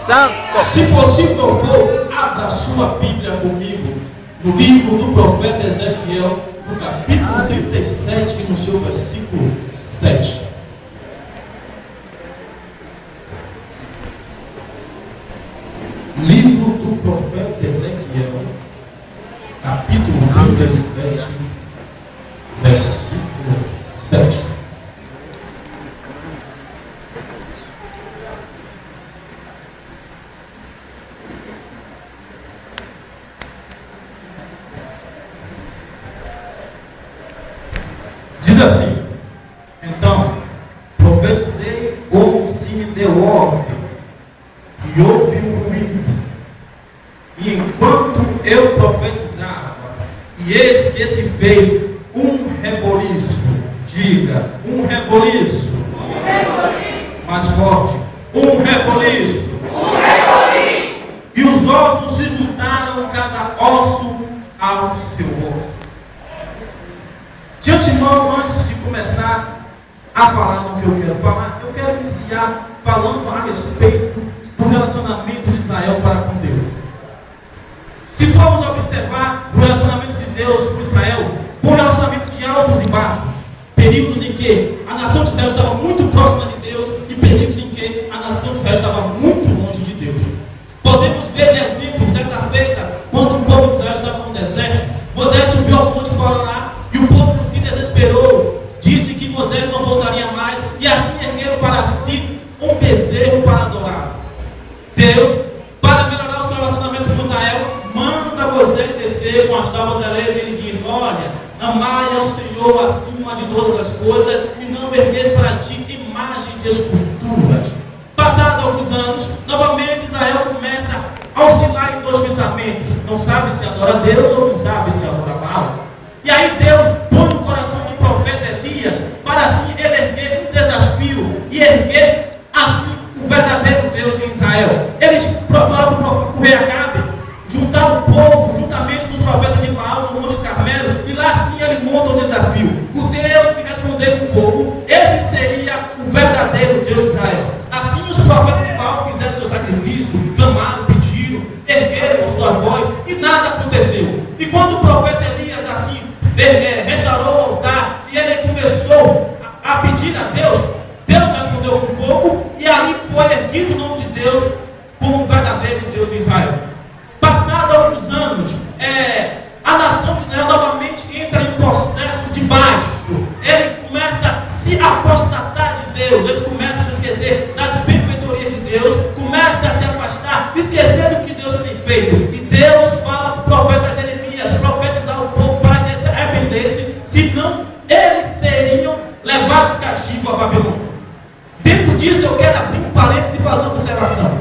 Santo. Se possível for, abra a sua Bíblia comigo no livro do profeta Ezequiel, no capítulo 37, no seu versículo 7. Livro do profeta Ezequiel, capítulo 37, versículo 7. Diz assim: então profetizei como se me deu ordem, e houve um ruído, e enquanto eu profetizava, e eis que se fez um reboliço. Diga, um reboliço. Um reboliço. Mais forte, um reboliço. Um reboliço. E os ossos se juntaram, cada osso ao seu osso. De antemão, antes de começar a falar no que eu quero falar, eu quero iniciar falando a respeito do relacionamento de Israel para com Deus. Se formos observar o relacionamento de Deus com Israel, foi um relacionamento de altos e baixos. Períodos em que a nação de Israel estava muito próxima de Deus e períodos em que a nação de Israel estava muito longe de Deus. Podemos ver de exemplo, certa feita, quando o povo de Israel estava no deserto, Moisés subiu ao monte Paraná e o povo se desesperou, disse que Moisés não voltaria mais, e assim ergueram para si um bezerro para adorar. Deus, para melhorar o seu relacionamento com Israel, manda Moisés descer com as tábuas da lei, e ele diz: olha, amai ao Senhor acima de todas as coisas, e não ergueis para ti imagem de esculturas. Passados alguns anos, novamente Israel começa a oscilar em dois pensamentos: não sabe se adora Deus ou não sabe se adora Baal. E aí Deus põe no coração do profeta Elias para assim ele erguer um desafio e erguer assim o verdadeiro Deus em Israel. Ele fala para o rei Acabe juntar o povo juntamente com os profetas de Baal no Monte Carmelo, e lá sim ele monta o desafio. O Deus que responder com fogo, esse seria o verdadeiro Deus de Israel. Assim os profetas de Baal fizeram seu sacrifício, clamaram, pediram, ergueram a sua voz e nada aconteceu. E quando o profeta Elias assim restaurou o altar e ele começou a pedir a Deus, Deus respondeu com fogo, e ali foi erguido o nome de Deus como o verdadeiro Deus de Israel. Passados alguns anos, a nação de Israel novamente entra em processo de baixo. Ele começa a se apostatar de Deus, eles começam a se esquecer das benfeitorias de Deus, começam a se afastar, esquecendo o que Deus tem feito. E Deus fala para o profeta Jeremias profetizar o povo para que se arrependesse, senão eles seriam levados castigo a Babilônia. Dentro disso eu quero abrir um parênteses e fazer uma observação.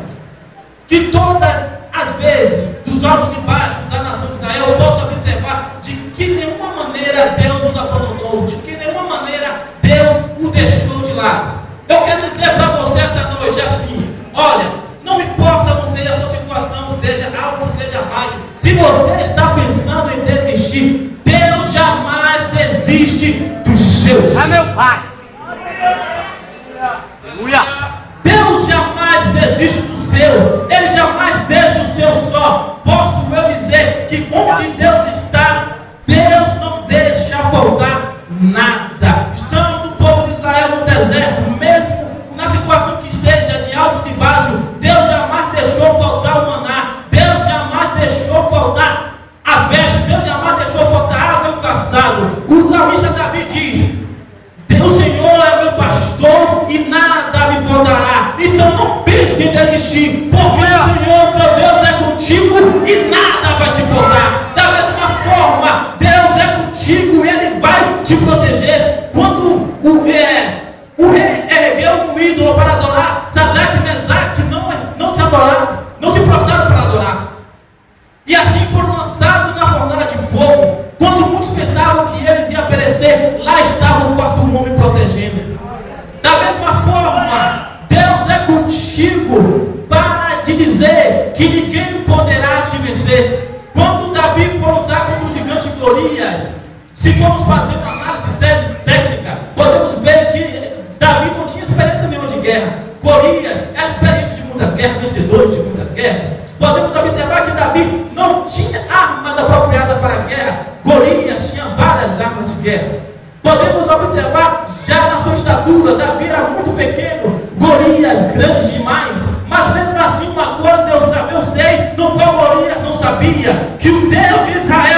De todas as vezes, dos altos e baixos da nação de Israel, eu posso observar de que nenhuma maneira Deus os abandonou, de que nenhuma maneira Deus o deixou de lado. Eu quero dizer para você essa noite assim: olha, não importa, não seja a sua situação, seja alto, seja baixo, se você está pensando em desistir, Deus jamais desiste dos seus. É meu Pai. Aleluia. Deus jamais desiste dos seus. Ele jamais deixa o seu só. Posso eu dizer que onde Deus está, Deus não deixa faltar nada. Estando o povo de Israel no deserto, mesmo na situação que esteja de altos e baixos, Deus jamais deixou faltar o maná, Deus jamais deixou faltar a veste, Deus jamais deixou faltar água e o caçado. O salmista Davi diz: o Senhor é meu pastor e nada me faltará. Então não pense em desistir, porque o Senhor, teu Deus, é contigo e nada vai te faltar. Da mesma forma, Deus é contigo e Ele vai te proteger. Quando o rei ergueu um ídolo para adorar, Sadraque e Mesaque não se adoraram, não se prostraram para adorar. E assim foram lançados na fornalha de fogo. Quando muitos pensavam que eles iam perecer, lá estava o quarto homem protegendo. Da mesma forma, Deus é contigo para te dizer que ninguém poderá te vencer. Quando Davi foi lutar contra o gigante Golias, se formos fazer uma análise técnica, podemos ver que Davi não tinha experiência nenhuma de guerra. Golias era experiente de muita muitas guerras, vencedores de muitas guerras. Podemos observar que Davi não tinha armas apropriadas para a guerra. Golias tinha várias armas de guerra. Podemos observar já na sua estatura, Davi era muito pequeno, Golias grande demais. Mas mesmo assim, uma coisa eu sei, no qual Golias não sabia, que o Deus de Israel